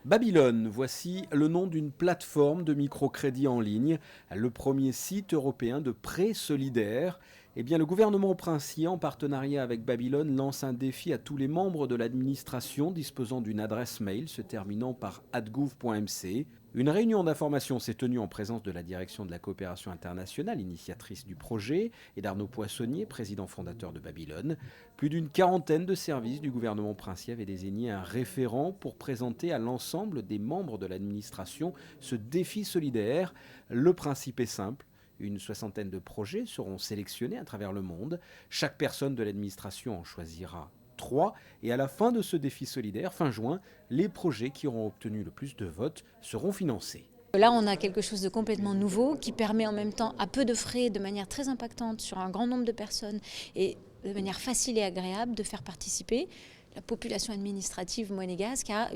Babylone, voici le nom d'une plateforme de microcrédit en ligne, le premier site européen de prêt solidaire. Eh bien, le gouvernement princier, en partenariat avec Babylone, lance un défi à tous les membres de l'administration disposant d'une adresse mail se terminant par @gouv.mc. Une réunion d'information s'est tenue en présence de la direction de la coopération internationale, initiatrice du projet, et d'Arnaud Poissonnier, président fondateur de Babylone. Plus d'une quarantaine de services du gouvernement princier avaient désigné un référent pour présenter à l'ensemble des membres de l'administration ce défi solidaire. Le principe est simple. Une soixantaine de projets seront sélectionnés à travers le monde. Chaque personne de l'administration en choisira 3. Et à la fin de ce défi solidaire, fin juin, les projets qui auront obtenu le plus de votes seront financés. Là, on a quelque chose de complètement nouveau qui permet en même temps, à peu de frais, de manière très impactante sur un grand nombre de personnes et de manière facile et agréable, de faire participer la population administrative monégasque à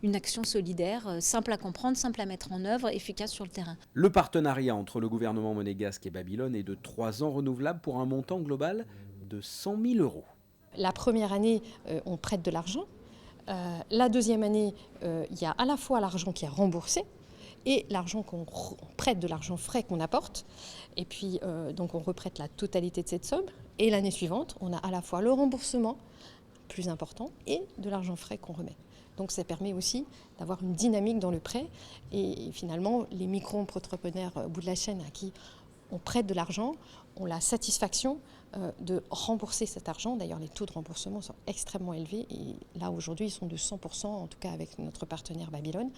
une action solidaire simple à comprendre, simple à mettre en œuvre, efficace sur le terrain. Le partenariat entre le gouvernement monégasque et Babylone est de 3 ans renouvelable pour un montant global de 100 000 euros. La première année, on prête de l'argent. La deuxième année, il y a à la fois l'argent qui est remboursé et l'argent qu'on prête, de l'argent frais qu'on apporte. Et puis, donc on reprête la totalité de cette somme. Et l'année suivante, on a à la fois le remboursement plus important et de l'argent frais qu'on remet. Donc ça permet aussi d'avoir une dynamique dans le prêt. Et finalement, les micro-entrepreneurs au bout de la chaîne à qui on prête de l'argent ont la satisfaction de rembourser cet argent. D'ailleurs, les taux de remboursement sont extrêmement élevés. Et là, aujourd'hui, ils sont de 100%, en tout cas avec notre partenaire Babylone.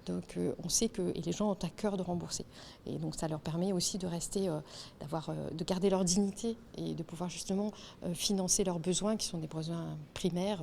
Donc on sait que et les gens ont à cœur de rembourser. Et donc ça leur permet aussi de rester, de garder leur dignité et de pouvoir justement financer leurs besoins, qui sont des besoins primaires,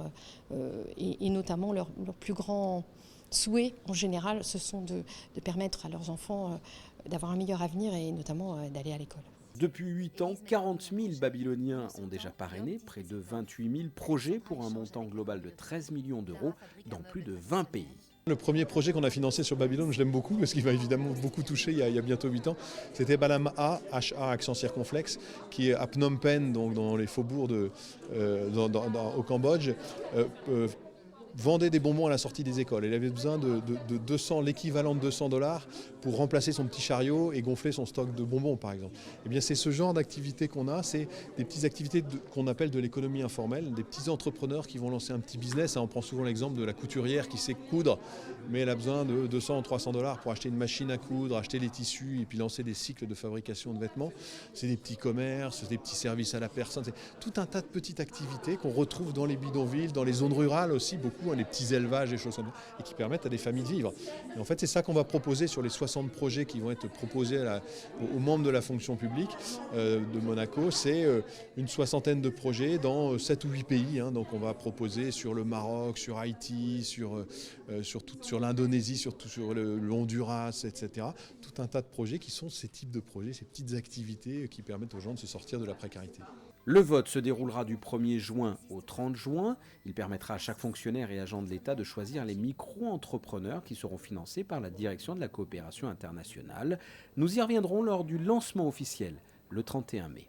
et notamment leur plus grand souhait en général, ce sont de permettre à leurs enfants d'avoir un meilleur avenir et notamment d'aller à l'école. Depuis 8 ans, 40 000 Babyloniens ont déjà parrainé près de 28 000 projets pour un montant global de 13 millions d'euros dans plus de 20 pays. Le premier projet qu'on a financé sur Babylone, je l'aime beaucoup parce qu'il m'a évidemment beaucoup touché il y a bientôt 8 ans. C'était Balam A, HA accent circonflexe, qui est à Phnom Penh, donc dans les faubourgs au Cambodge. Vendait des bonbons à la sortie des écoles. Il avait besoin de 200, l'équivalent de $200 pour remplacer son petit chariot et gonfler son stock de bonbons, par exemple. Eh bien, c'est ce genre d'activité qu'on a, c'est des petites activités qu'on appelle de l'économie informelle, des petits entrepreneurs qui vont lancer un petit business. On prend souvent l'exemple de la couturière qui sait coudre, mais elle a besoin de 200 ou $300 pour acheter une machine à coudre, acheter les tissus et puis lancer des cycles de fabrication de vêtements. C'est des petits commerces, des petits services à la personne. C'est tout un tas de petites activités qu'on retrouve dans les bidonvilles, dans les zones rurales aussi, beaucoup. Les petits élevages, des choses comme ça, et qui permettent à des familles de vivre. Et en fait, c'est ça qu'on va proposer sur les 60 projets qui vont être proposés aux membres de la fonction publique de Monaco. C'est une soixantaine de projets dans 7 ou 8 pays. Donc on va proposer sur le Maroc, sur Haïti, sur l'Indonésie, surtout sur le Honduras, etc. Tout un tas de projets qui sont ces types de projets, ces petites activités qui permettent aux gens de se sortir de la précarité. Le vote se déroulera du 1er juin au 30 juin. Il permettra à chaque fonctionnaire et agent de l'État de choisir les micro-entrepreneurs qui seront financés par la direction de la coopération internationale. Nous y reviendrons lors du lancement officiel, le 31 mai.